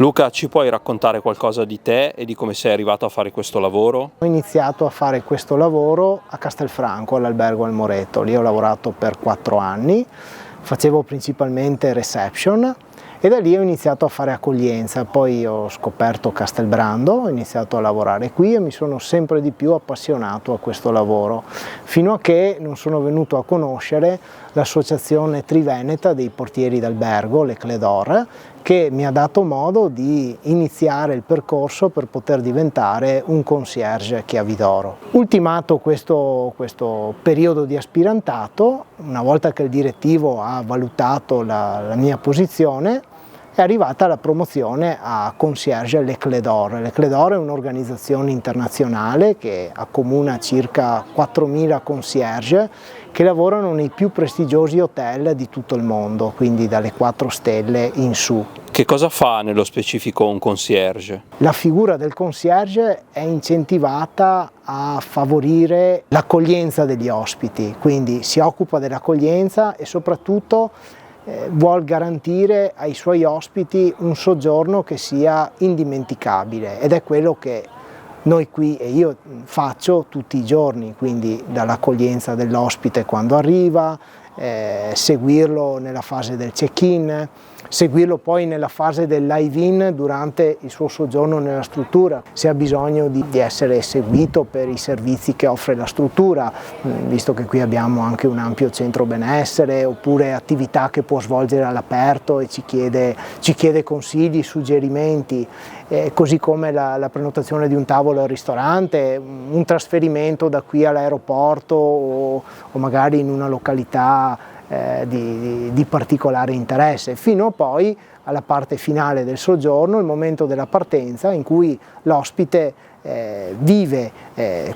Luca, ci puoi raccontare qualcosa di te e di come sei arrivato a fare questo lavoro? Ho iniziato a fare questo lavoro a Castelfranco, all'albergo Al Moretto. Lì ho lavorato per 4 anni, facevo principalmente reception e da lì ho iniziato a fare accoglienza. Poi ho scoperto Castelbrando, ho iniziato a lavorare qui e mi sono sempre di più appassionato a questo lavoro, fino a che non sono venuto a conoscere l'associazione triveneta dei portieri d'albergo, le Cledor, che mi ha dato modo di iniziare il percorso per poter diventare un concierge chiavidoro. Ultimato questo periodo di aspirantato, una volta che il direttivo ha valutato la mia posizione, è arrivata la promozione a concierge Le Cledor. Le Cledor è un'organizzazione internazionale che accomuna circa 4.000 concierge che lavorano nei più prestigiosi hotel di tutto il mondo, quindi dalle 4 stelle in su. Che cosa fa nello specifico un concierge? La figura del concierge è incentivata a favorire l'accoglienza degli ospiti, quindi si occupa dell'accoglienza e soprattutto vuol garantire ai suoi ospiti un soggiorno che sia indimenticabile, ed è quello che noi qui e io faccio tutti i giorni, quindi dall'accoglienza dell'ospite quando arriva, seguirlo nella fase del check-in, seguirlo poi nella fase del live-in durante il suo soggiorno nella struttura, se ha bisogno di essere seguito per i servizi che offre la struttura, visto che qui abbiamo anche un ampio centro benessere, oppure attività che può svolgere all'aperto e ci chiede consigli, suggerimenti, così come la prenotazione di un tavolo al ristorante, un trasferimento da qui all'aeroporto o magari in una località di particolare interesse, fino poi alla parte finale del soggiorno, il momento della partenza, in cui l'ospite vive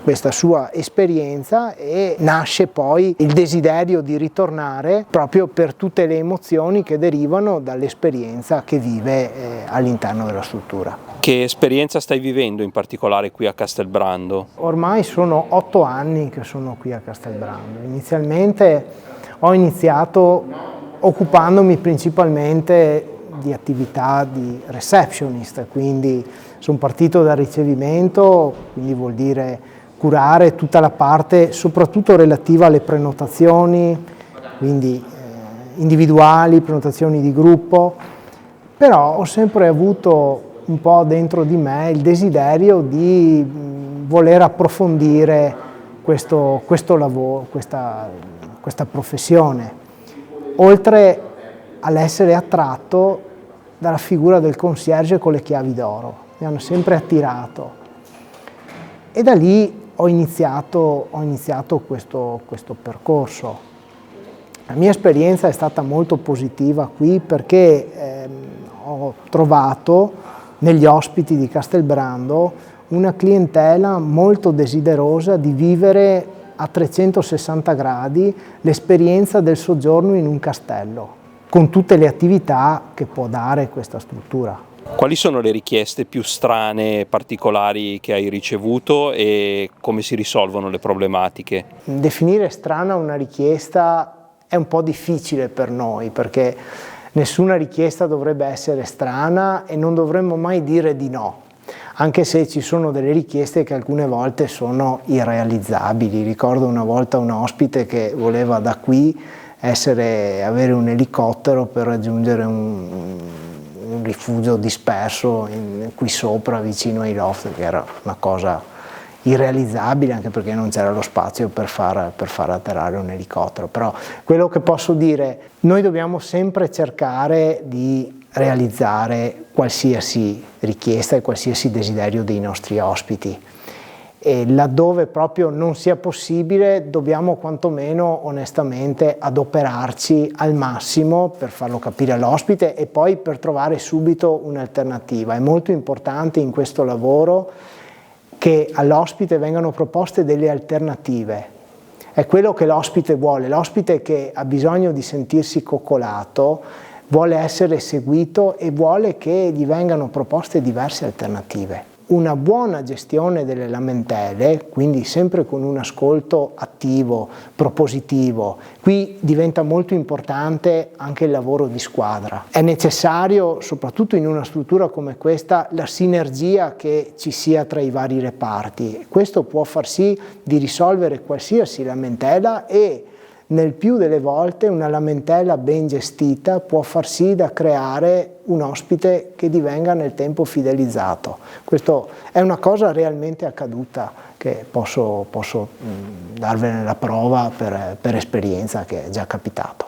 questa sua esperienza e nasce poi il desiderio di ritornare proprio per tutte le emozioni che derivano dall'esperienza che vive all'interno della struttura. Che esperienza stai vivendo in particolare qui a Castelbrando? Ormai sono 8 anni che sono qui a Castelbrando. Inizialmente ho iniziato occupandomi principalmente di attività di receptionist, quindi sono partito dal ricevimento, quindi vuol dire curare tutta la parte soprattutto relativa alle prenotazioni, quindi individuali, prenotazioni di gruppo, però ho sempre avuto un po' dentro di me il desiderio di voler approfondire questo lavoro, questa professione, oltre all'essere attratto dalla figura del concierge con le chiavi d'oro. Mi hanno sempre attirato e da lì ho iniziato questo percorso. La mia esperienza è stata molto positiva qui perché ho trovato negli ospiti di Castelbrando una clientela molto desiderosa di vivere a 360 gradi l'esperienza del soggiorno in un castello, con tutte le attività che può dare questa struttura. Quali sono le richieste più strane e particolari che hai ricevuto e come si risolvono le problematiche? Definire strana una richiesta è un po' difficile per noi, perché nessuna richiesta dovrebbe essere strana e non dovremmo mai dire di no, anche se ci sono delle richieste che alcune volte sono irrealizzabili. Ricordo una volta un ospite che voleva da qui avere un elicottero per raggiungere un rifugio disperso qui sopra vicino ai loft, che era una cosa irrealizzabile anche perché non c'era lo spazio per far atterrare un elicottero. Però quello che posso dire, noi dobbiamo sempre cercare di realizzare qualsiasi richiesta e qualsiasi desiderio dei nostri ospiti, e laddove proprio non sia possibile dobbiamo quantomeno onestamente adoperarci al massimo per farlo capire all'ospite e poi per trovare subito un'alternativa. È molto importante in questo lavoro che all'ospite vengano proposte delle alternative. È quello che l'ospite vuole, l'ospite che ha bisogno di sentirsi coccolato, vuole essere seguito e vuole che gli vengano proposte diverse alternative. una buona gestione delle lamentele, quindi sempre con un ascolto attivo, propositivo. Qui diventa molto importante anche il lavoro di squadra. È necessario, soprattutto in una struttura come questa, la sinergia che ci sia tra i vari reparti. Questo può far sì di risolvere qualsiasi lamentela e nel più delle volte una lamentela ben gestita può far sì da creare un ospite che divenga nel tempo fidelizzato. Questo è una cosa realmente accaduta che posso darvene la prova per esperienza che è già capitato.